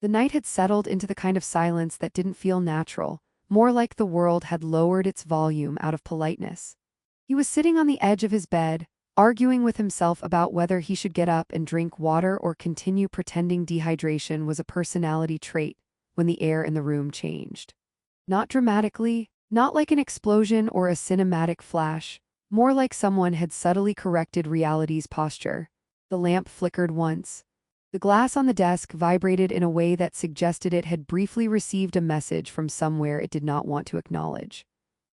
The night had settled into the kind of silence that didn't feel natural, more like the world had lowered its volume out of politeness. He was sitting on the edge of his bed, arguing with himself about whether he should get up and drink water or continue pretending dehydration was a personality trait when the air in the room changed. Not dramatically, not like an explosion or a cinematic flash, more like someone had subtly corrected reality's posture. The lamp flickered once. The glass on the desk vibrated in a way that suggested it had briefly received a message from somewhere it did not want to acknowledge.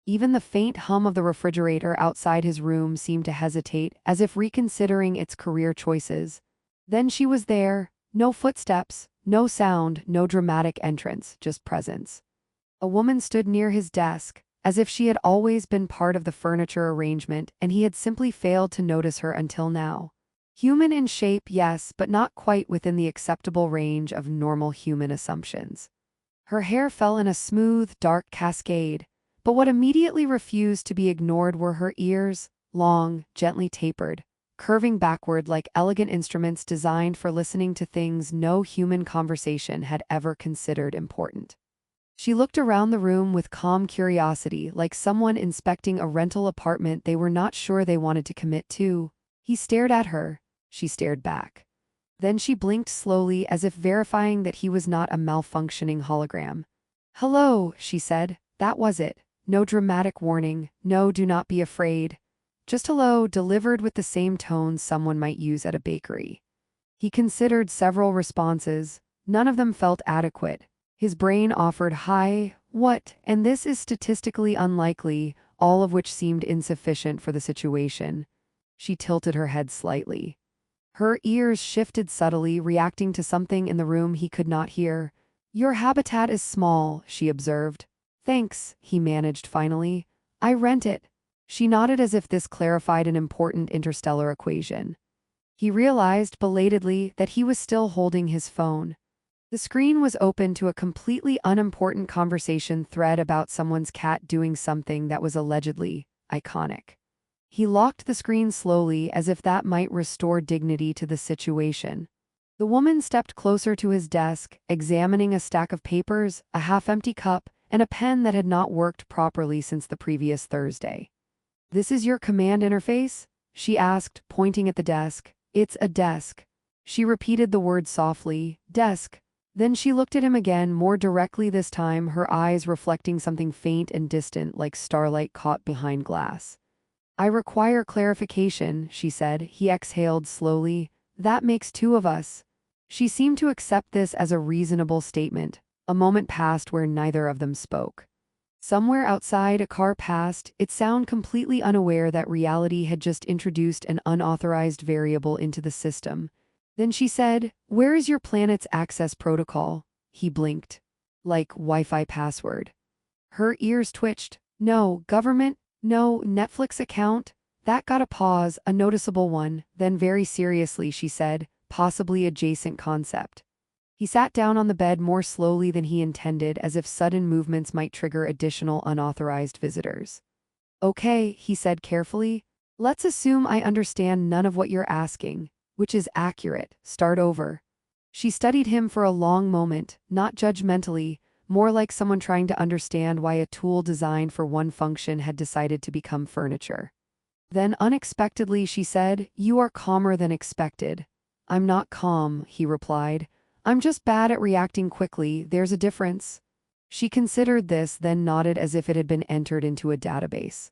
Even the faint hum of the refrigerator outside his room seemed to hesitate, as if reconsidering its career choices. Then she was there, no footsteps, no sound, no dramatic entrance, just presence. A woman stood near his desk, as if she had always been part of the furniture arrangement and he had simply failed to notice her until now. Human in shape, yes, but not quite within the acceptable range of normal human assumptions. Her hair fell in a smooth, dark cascade, but what immediately refused to be ignored were her ears, long, gently tapered, curving backward like elegant instruments designed for listening to things no human conversation had ever considered important. She looked around the room with calm curiosity, like someone inspecting a rental apartment they were not sure they wanted to commit to. He stared at her. She stared back. Then she blinked slowly, as if verifying that he was not a malfunctioning hologram. "Hello," she said. That was it. No dramatic warning, no "do not be afraid." Just hello, delivered with the same tone someone might use at a bakery. He considered several responses. None of them felt adequate. His brain offered "hi, what, and this is statistically unlikely," all of which seemed insufficient for the situation. She tilted her head slightly. Her ears shifted subtly, reacting to something in the room he could not hear. "Your habitat is small," she observed. "Thanks," he managed finally. "I rent it." She nodded as if this clarified an important interstellar equation. He realized, belatedly, that he was still holding his phone. The screen was open to a completely unimportant conversation thread about someone's cat doing something that was allegedly iconic. He locked the screen slowly, as if that might restore dignity to the situation. The woman stepped closer to his desk, examining a stack of papers, a half-empty cup, and a pen that had not worked properly since the previous Thursday. "This is your command interface?" she asked, pointing at the desk. "It's a desk." She repeated the word softly, "desk." Then she looked at him again, more directly this time, her eyes reflecting something faint and distant like starlight caught behind glass. "I require clarification," she said. He exhaled slowly. "That makes two of us." She seemed to accept this as a reasonable statement. A moment passed where neither of them spoke. Somewhere outside, a car passed, its sound completely unaware that reality had just introduced an unauthorized variable into the system. Then she said, "Where is your planet's access protocol?" He blinked. "Like Wi-Fi password." Her ears twitched. "No, government? No, Netflix account?" That got a pause, a noticeable one. Then very seriously she said, "Possibly adjacent concept." He sat down on the bed more slowly than he intended, as if sudden movements might trigger additional unauthorized visitors. "Okay," he said carefully. "Let's assume I understand none of what you're asking, which is accurate. Start over." She studied him for a long moment, not judgmentally, more like someone trying to understand why a tool designed for one function had decided to become furniture. Then unexpectedly she said, "You are calmer than expected." "I'm not calm," he replied. "I'm just bad at reacting quickly. There's a difference." She considered this, then nodded as if it had been entered into a database.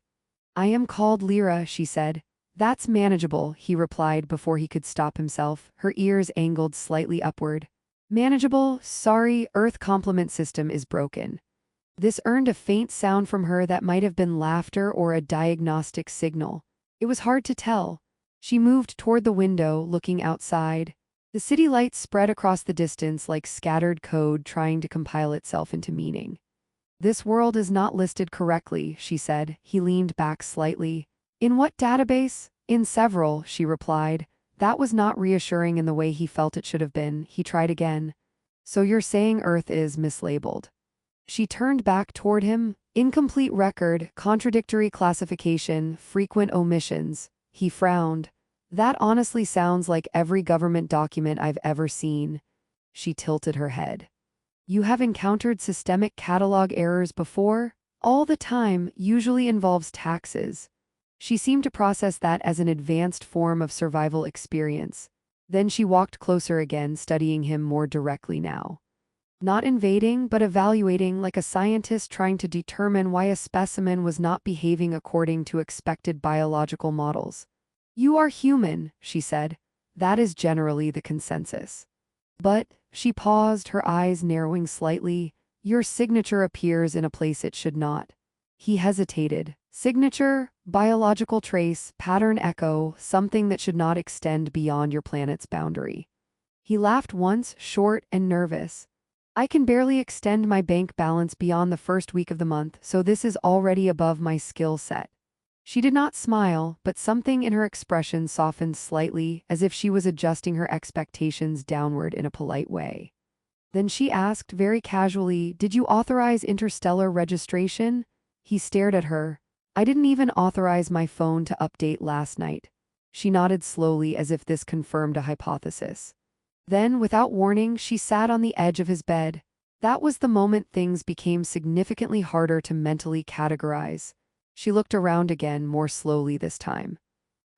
"I am called Lyra," she said. "That's manageable," he replied before he could stop himself, her ears angled slightly upward. "Manageable? Sorry, Earth complement system is broken." This earned a faint sound from her that might have been laughter or a diagnostic signal. It was hard to tell. She moved toward the window, looking outside. The city lights spread across the distance like scattered code trying to compile itself into meaning. "This world is not listed correctly," she said. He leaned back slightly. "In what database?" "In several," she replied. That was not reassuring in the way he felt it should have been. He tried again. "So you're saying Earth is mislabeled?" She turned back toward him. "Incomplete record, contradictory classification, frequent omissions." He frowned. "That honestly sounds like every government document I've ever seen." She tilted her head. You have encountered systemic catalog errors before? All the time, usually involves taxes. She seemed to process that as an advanced form of survival experience. Then she walked closer again, studying him more directly now. Not invading, but evaluating like a scientist trying to determine why a specimen was not behaving according to expected biological models. You are human, she said. That is generally the consensus. But, she paused, her eyes narrowing slightly, your signature appears in a place it should not. He hesitated. Signature, biological trace, pattern echo, something that should not extend beyond your planet's boundary. He laughed once, short and nervous. I can barely extend my bank balance beyond the first week of the month, so this is already above my skill set. She did not smile, but something in her expression softened slightly, as if she was adjusting her expectations downward in a polite way. Then she asked, very casually, did you authorize interstellar registration? He stared at her. I didn't even authorize my phone to update last night. She nodded slowly as if this confirmed a hypothesis. Then, without warning, she sat on the edge of his bed. That was the moment things became significantly harder to mentally categorize. She looked around again, more slowly this time.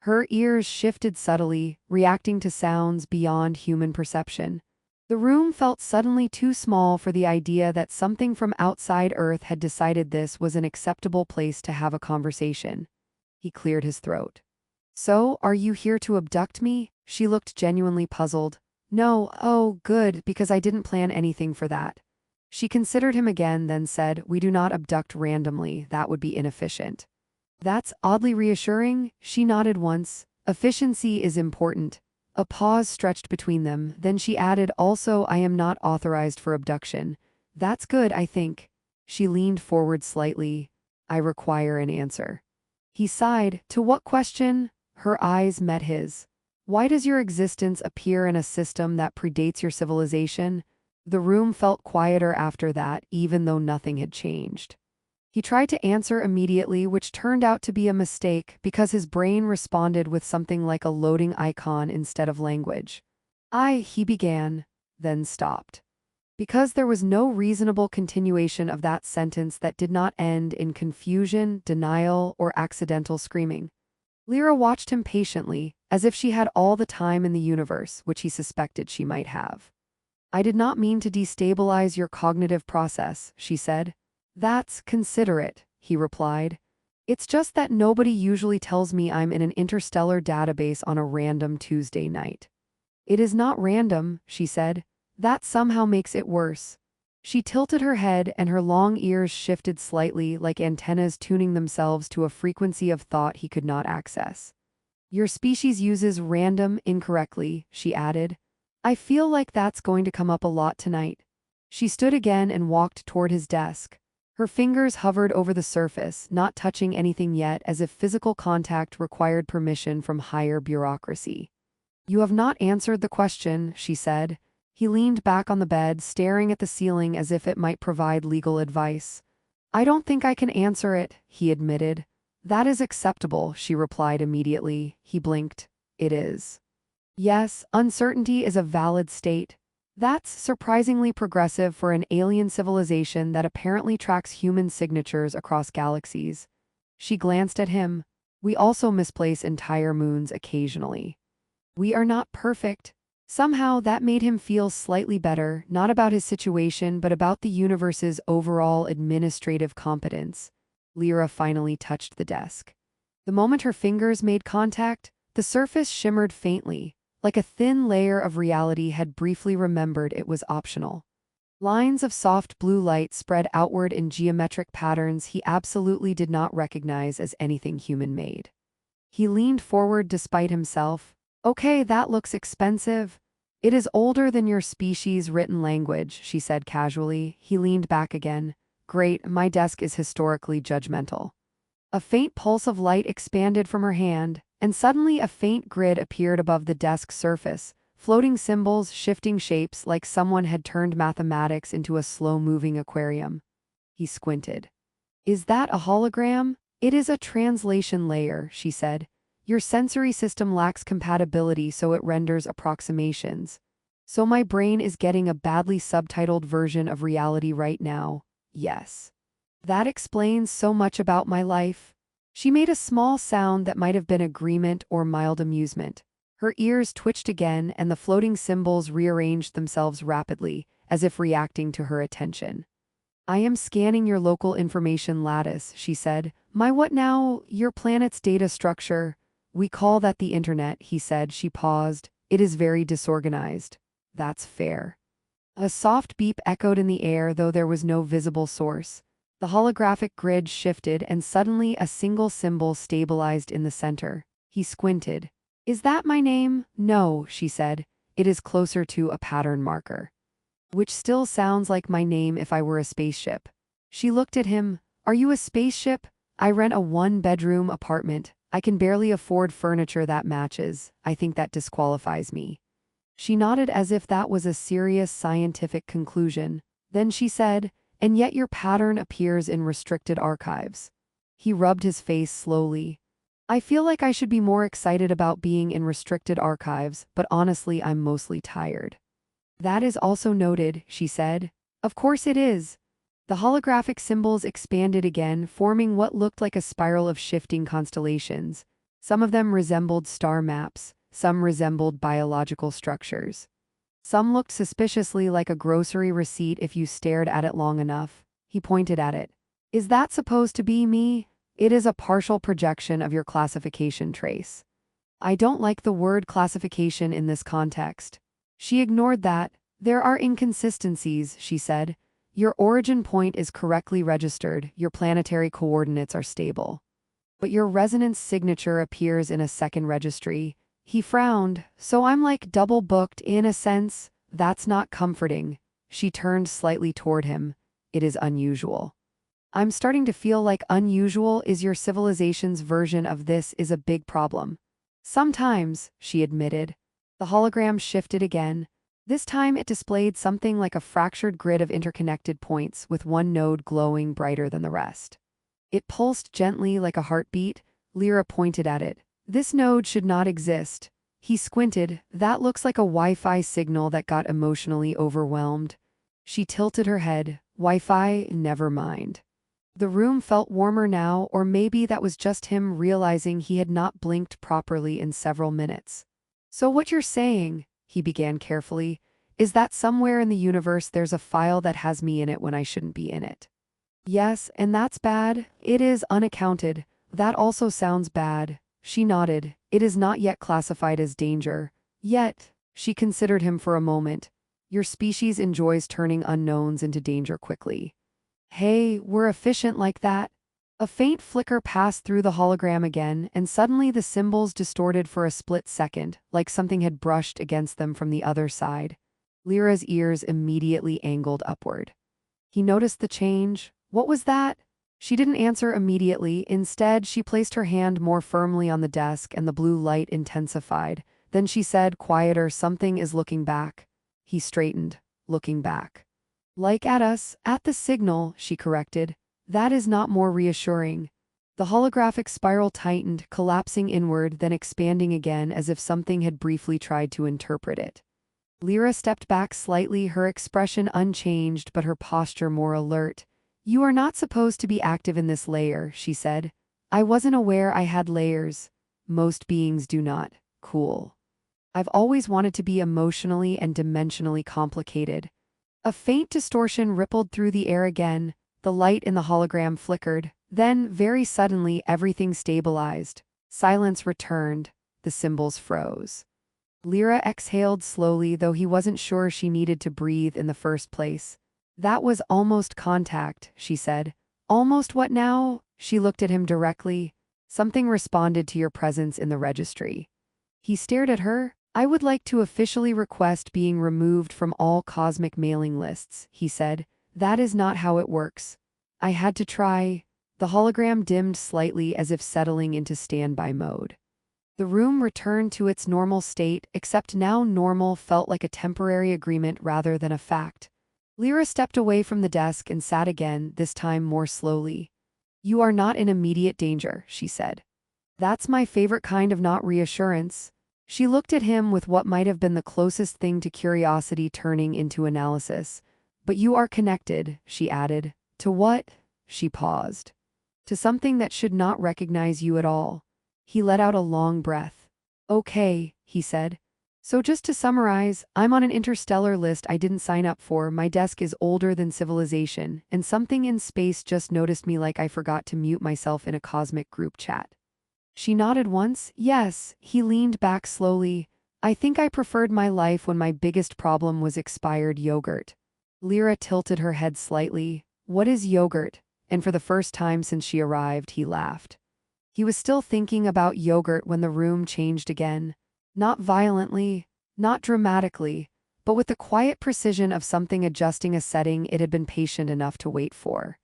Her ears shifted subtly, reacting to sounds beyond human perception. The room felt suddenly too small for the idea that something from outside Earth had decided this was an acceptable place to have a conversation. He cleared his throat. So, are you here to abduct me? She looked genuinely puzzled. No, oh, good, because I didn't plan anything for that. She considered him again, then said, we do not abduct randomly, that would be inefficient. That's oddly reassuring, she nodded once. Efficiency is important. A pause stretched between them, then she added, also I am not authorized for abduction. That's good, I think. She leaned forward slightly. I require an answer. He sighed. To what question? Her eyes met his. Why does your existence appear in a system that predates your civilization? The room felt quieter after that, even though nothing had changed. He tried to answer immediately, which turned out to be a mistake because his brain responded with something like a loading icon instead of language. He began, then stopped. Because there was no reasonable continuation of that sentence that did not end in confusion, denial, or accidental screaming. Lyra watched him patiently, as if she had all the time in the universe, which he suspected she might have. I did not mean to destabilize your cognitive process, she said. That's considerate, he replied. It's just that nobody usually tells me I'm in an interstellar database on a random Tuesday night. It is not random, she said. That somehow makes it worse. She tilted her head and her long ears shifted slightly like antennas tuning themselves to a frequency of thought he could not access. Your species uses random incorrectly, she added. I feel like that's going to come up a lot tonight. She stood again and walked toward his desk. Her fingers hovered over the surface, not touching anything yet, as if physical contact required permission from higher bureaucracy. You have not answered the question, she said. He leaned back on the bed, staring at the ceiling as if it might provide legal advice. I don't think I can answer it, he admitted. That is acceptable, she replied immediately. He blinked. It is. Yes, uncertainty is a valid state. That's surprisingly progressive for an alien civilization that apparently tracks human signatures across galaxies. She glanced at him. We also misplace entire moons occasionally. We are not perfect. Somehow that made him feel slightly better, not about his situation but about the universe's overall administrative competence. Lyra finally touched the desk. The moment her fingers made contact, the surface shimmered faintly, like a thin layer of reality had briefly remembered it was optional. Lines of soft blue light spread outward in geometric patterns he absolutely did not recognize as anything human-made. He leaned forward despite himself. Okay, that looks expensive. It is older than your species' written language, she said casually. He leaned back again. Great, my desk is historically judgmental. A faint pulse of light expanded from her hand, and suddenly a faint grid appeared above the desk surface, floating symbols, shifting shapes like someone had turned mathematics into a slow-moving aquarium. He squinted. Is that a hologram? It is a translation layer, she said. Your sensory system lacks compatibility, so it renders approximations. So my brain is getting a badly subtitled version of reality right now. Yes. That explains so much about my life. She made a small sound that might have been agreement or mild amusement. Her ears twitched again and the floating symbols rearranged themselves rapidly, as if reacting to her attention. I am scanning your local information lattice, she said. My what now? Your planet's data structure. We call that the internet, he said. She paused. It is very disorganized. That's fair. A soft beep echoed in the air, though there was no visible source. The holographic grid shifted and suddenly a single symbol stabilized in the center. He squinted. Is that my name? No, she said. It is closer to a pattern marker. Which still sounds like my name if I were a spaceship. She looked at him. Are you a spaceship? I rent a one-bedroom apartment. I can barely afford furniture that matches. I think that disqualifies me. She nodded as if that was a serious scientific conclusion. Then she said, and yet your pattern appears in restricted archives. He rubbed his face slowly. I feel like I should be more excited about being in restricted archives, but honestly I'm mostly tired. That is also noted, she said. Of course it is. The holographic symbols expanded again, forming what looked like a spiral of shifting constellations. Some of them resembled star maps, some resembled biological structures. Some looked suspiciously like a grocery receipt if you stared at it long enough. He pointed at it. Is that supposed to be me? It is a partial projection of your classification trace. I don't like the word classification in this context. She ignored that. There are inconsistencies, she said. Your origin point is correctly registered, your planetary coordinates are stable. But your resonance signature appears in a second registry. He frowned. So I'm like double booked in a sense? That's not comforting. She turned slightly toward him. It is unusual. I'm starting to feel like unusual is your civilization's version of this is a big problem. Sometimes, she admitted. The hologram shifted again. This time it displayed something like a fractured grid of interconnected points with one node glowing brighter than the rest. It pulsed gently like a heartbeat. Lyra pointed at it. This node should not exist. He squinted. That looks like a Wi-Fi signal that got emotionally overwhelmed. She tilted her head. Wi-Fi, never mind. The room felt warmer now, or maybe that was just him realizing he had not blinked properly in several minutes. So what you're saying, he began carefully, is that somewhere in the universe there's a file that has me in it when I shouldn't be in it. Yes, and that's bad. It is unaccounted. That also sounds bad. She nodded. It is not yet classified as danger. Yet, she considered him for a moment. Your species enjoys turning unknowns into danger quickly. Hey, we're efficient like that. A faint flicker passed through the hologram again, and suddenly the symbols distorted for a split second, like something had brushed against them from the other side. Lyra's ears immediately angled upward. He noticed the change. What was that? She didn't answer immediately. Instead, she placed her hand more firmly on the desk and the blue light intensified. Then she said, quieter, something is looking back. He straightened, looking back. Like at us, at the signal, she corrected. That is not more reassuring. The holographic spiral tightened, collapsing inward, then expanding again as if something had briefly tried to interpret it. Lyra stepped back slightly, her expression unchanged but her posture more alert. You are not supposed to be active in this layer, she said. I wasn't aware I had layers. Most beings do not. Cool. I've always wanted to be emotionally and dimensionally complicated. A faint distortion rippled through the air again. The light in the hologram flickered. Then, very suddenly, everything stabilized. Silence returned. The symbols froze. Lyra exhaled slowly, though he wasn't sure she needed to breathe in the first place. That was almost contact, she said. Almost what now? She looked at him directly. Something responded to your presence in the registry. He stared at her. I would like to officially request being removed from all cosmic mailing lists, he said. That is not how it works. I had to try. The hologram dimmed slightly as if settling into standby mode. The room returned to its normal state, except now normal felt like a temporary agreement rather than a fact. Lyra stepped away from the desk and sat again, this time more slowly. You are not in immediate danger, she said. That's my favorite kind of not reassurance. She looked at him with what might have been the closest thing to curiosity turning into analysis. But you are connected, she added. To what? She paused. To something that should not recognize you at all. He let out a long breath. Okay, he said. So just to summarize, I'm on an interstellar list I didn't sign up for, my desk is older than civilization, and something in space just noticed me like I forgot to mute myself in a cosmic group chat. She nodded once. Yes, he leaned back slowly. I think I preferred my life when my biggest problem was expired yogurt. Lyra tilted her head slightly. What is yogurt? And for the first time since she arrived, he laughed. He was still thinking about yogurt when the room changed again. Not violently, not dramatically, but with the quiet precision of something adjusting a setting it had been patient enough to wait for.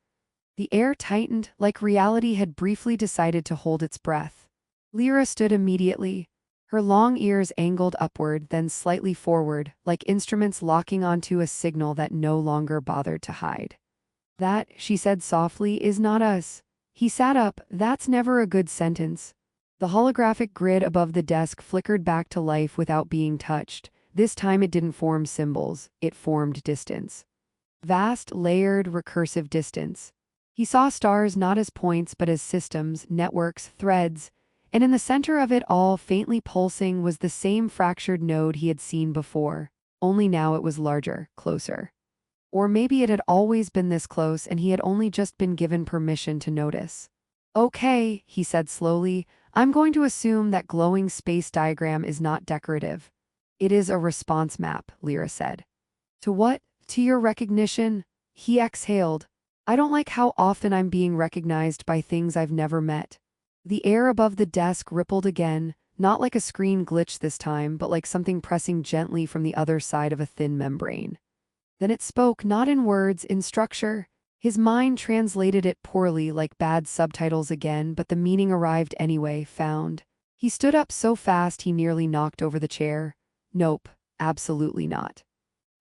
The air tightened, like reality had briefly decided to hold its breath. Lyra stood immediately, her long ears angled upward, then slightly forward, like instruments locking onto a signal that no longer bothered to hide. That, she said softly, is not us. He sat up. That's never a good sentence. The holographic grid above the desk flickered back to life without being touched. This time it didn't form symbols, it formed distance. Vast, layered, recursive distance. He saw stars not as points but as systems, networks, threads, and in the center of it all, faintly pulsing, was the same fractured node he had seen before, only now it was larger, closer. Or maybe it had always been this close and he had only just been given permission to notice. Okay, he said slowly, I'm going to assume that glowing space diagram is not decorative. It is a response map, Lyra said. To what? To your recognition? He exhaled. I don't like how often I'm being recognized by things I've never met. The air above the desk rippled again, not like a screen glitch this time, but like something pressing gently from the other side of a thin membrane. Then it spoke, not in words, in structure. His mind translated it poorly, like bad subtitles again, but the meaning arrived anyway, found. He stood up so fast he nearly knocked over the chair. Nope, absolutely not.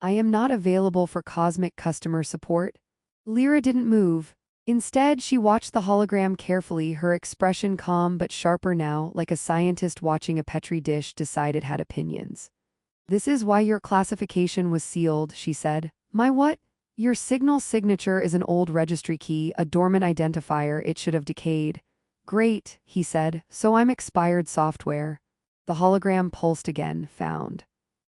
I am not available for cosmic customer support. Lyra didn't move. Instead, she watched the hologram carefully, her expression calm but sharper now, like a scientist watching a petri dish decide it had opinions. This is why your classification was sealed, she said. My what? Your signal signature is an old registry key, a dormant identifier, it should have decayed. Great, he said, so I'm expired software. The hologram pulsed again, found.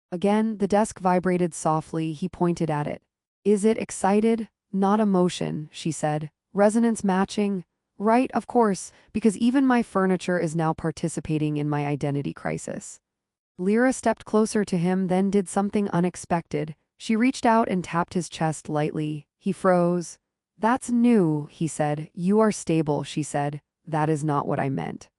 Again, the desk vibrated softly, he pointed at it. Is it excited? Not emotion, she said. Resonance matching? Right, of course, because even my furniture is now participating in my identity crisis. Lyra stepped closer to him, then did something unexpected. She reached out and tapped his chest lightly. He froze. That's new, he said. You are stable, she said. That is not what I meant.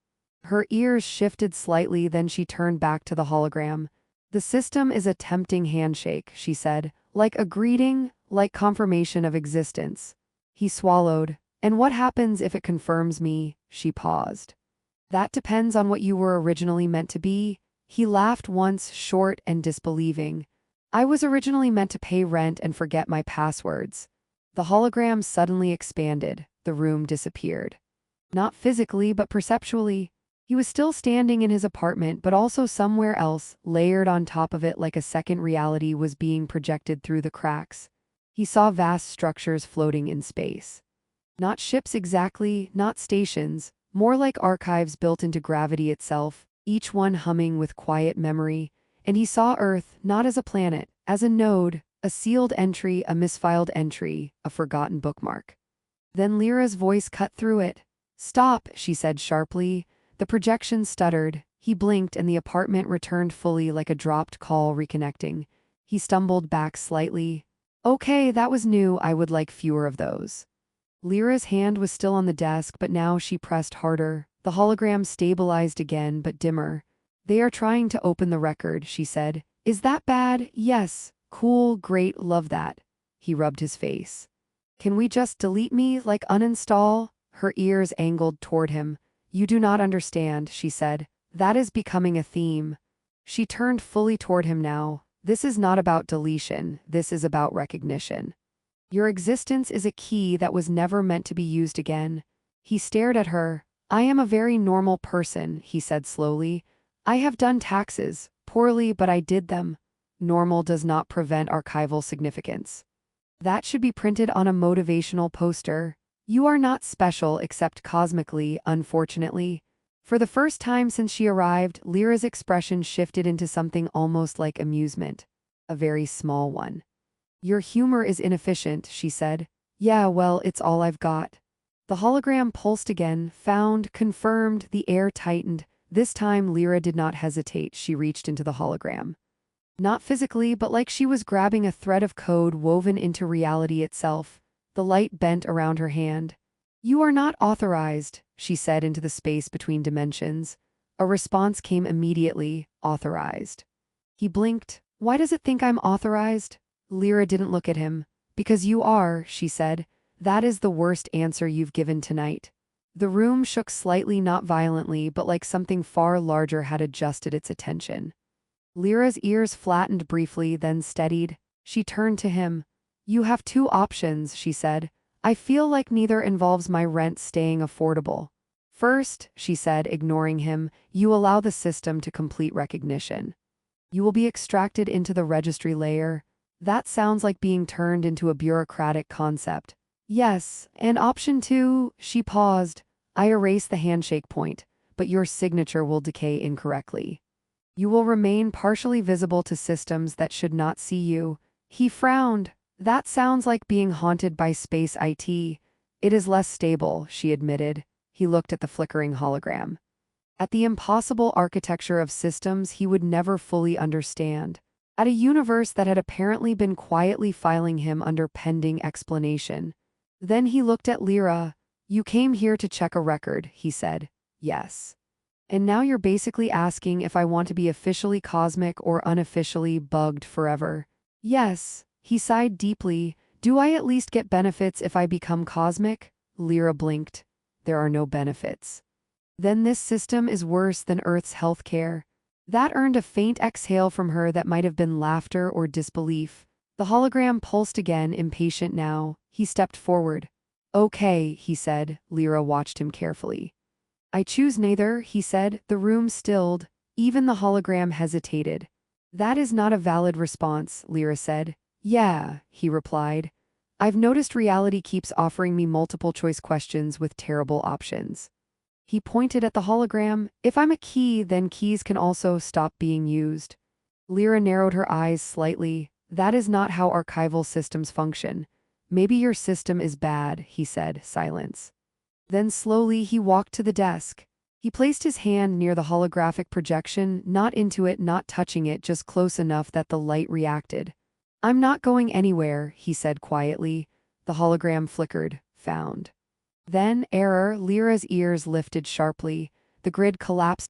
Her ears shifted slightly, then she turned back to the hologram. The system is a tempting handshake, she said. Like a greeting, like confirmation of existence. He swallowed. And what happens if it confirms me? She paused. That depends on what you were originally meant to be. He laughed once, short and disbelieving. I was originally meant to pay rent and forget my passwords. The hologram suddenly expanded. The room disappeared. Not physically, but perceptually. He was still standing in his apartment, but also somewhere else, layered on top of it like a second reality was being projected through the cracks. He saw vast structures floating in space. Not ships exactly, not stations, more like archives built into gravity itself, each one humming with quiet memory. And he saw Earth not as a planet, as a node, a sealed entry, a misfiled entry, a forgotten bookmark. Then Lyra's voice cut through it. Stop, she said sharply. The projection stuttered. He blinked and the apartment returned fully like a dropped call reconnecting. He stumbled back slightly. Okay, that was new, I would like fewer of those. Lyra's hand was still on the desk, but now she pressed harder. The hologram stabilized again, but dimmer. They are trying to open the record, she said. Is that bad? Yes. Cool, great, love that. He rubbed his face. Can we just delete me, like uninstall? Her ears angled toward him. You do not understand, she said. That is becoming a theme. She turned fully toward him now. This is not about deletion, this is about recognition. Your existence is a key that was never meant to be used again. He stared at her. I am a very normal person, he said slowly. I have done taxes, poorly, but I did them. Normal does not prevent archival significance. That should be printed on a motivational poster. You are not special except cosmically, unfortunately. For the first time since she arrived, Lyra's expression shifted into something almost like amusement. A very small one. Your humor is inefficient, she said. Yeah, well, it's all I've got. The hologram pulsed again, found, confirmed, the air tightened. This time Lyra did not hesitate, she reached into the hologram. Not physically, but like she was grabbing a thread of code woven into reality itself. The light bent around her hand. You are not authorized, she said into the space between dimensions. A response came immediately, authorized. He blinked. Why does it think I'm authorized? Lyra didn't look at him. Because you are, she said. That is the worst answer you've given tonight. The room shook slightly, not violently, but like something far larger had adjusted its attention. Lyra's ears flattened briefly, then steadied. She turned to him. You have two options, she said. I feel like neither involves my rent staying affordable. First, she said, ignoring him, you allow the system to complete recognition. You will be extracted into the registry layer. That sounds like being turned into a bureaucratic concept. Yes, and option two, she paused. I erase the handshake point, but your signature will decay incorrectly. You will remain partially visible to systems that should not see you. He frowned. That sounds like being haunted by space IT. It is less stable, she admitted. He looked at the flickering hologram. At the impossible architecture of systems he would never fully understand. At a universe that had apparently been quietly filing him under pending explanation. Then he looked at Lyra. You came here to check a record, he said. Yes. And now you're basically asking if I want to be officially cosmic or unofficially bugged forever. Yes, he sighed deeply. Do I at least get benefits if I become cosmic? Lyra blinked. There are no benefits. Then this system is worse than Earth's healthcare. That earned a faint exhale from her that might have been laughter or disbelief. The hologram pulsed again, impatient now. He stepped forward. Okay, he said. Lyra watched him carefully. I choose neither, he said. The room stilled. Even the hologram hesitated. That is not a valid response, Lyra said. Yeah, he replied. I've noticed reality keeps offering me multiple choice questions with terrible options. He pointed at the hologram. If I'm a key, then keys can also stop being used. Lyra narrowed her eyes slightly. That is not how archival systems function. Maybe your system is bad, he said. Silence. Then slowly he walked to the desk. He placed his hand near the holographic projection, not into it, not touching it, just close enough that the light reacted. I'm not going anywhere, he said quietly. The hologram flickered. Found. Then, error, Lyra's ears lifted sharply. The grid collapsed